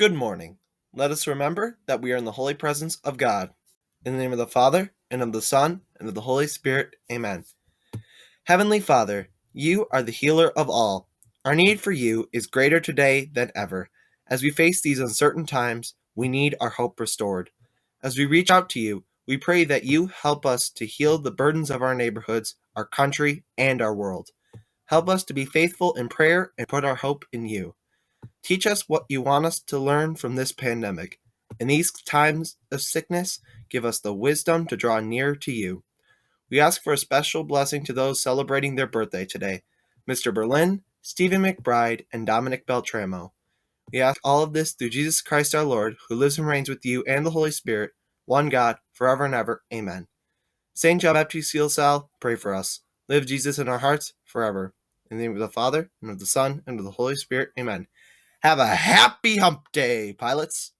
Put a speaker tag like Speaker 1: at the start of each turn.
Speaker 1: Good morning. Let us remember that we are in the holy presence of God. In the name of the Father, and of the Son, and of the Holy Spirit. Amen. Heavenly Father, you are the healer of all. Our need for you is greater today than ever. As we face these uncertain times, we need our hope restored. As we reach out to you, we pray that you help us to heal the burdens of our neighborhoods, our country, and our world. Help us to be faithful in prayer and put our hope in you. Teach us what you want us to learn from this pandemic. In these times of sickness, give us the wisdom to draw near to you. We ask for a special blessing to those celebrating their birthday today, Mr. Berlin, Stephen McBride, and Dominic Beltramo. We ask all of this through Jesus Christ our Lord, who lives and reigns with you and the Holy Spirit, one God, forever and ever. Amen. Saint John Baptiste Salle, pray for us. Live Jesus in our hearts forever. In the name of the Father, and of the Son, and of the Holy Spirit. Amen. Have a happy hump day, pilots.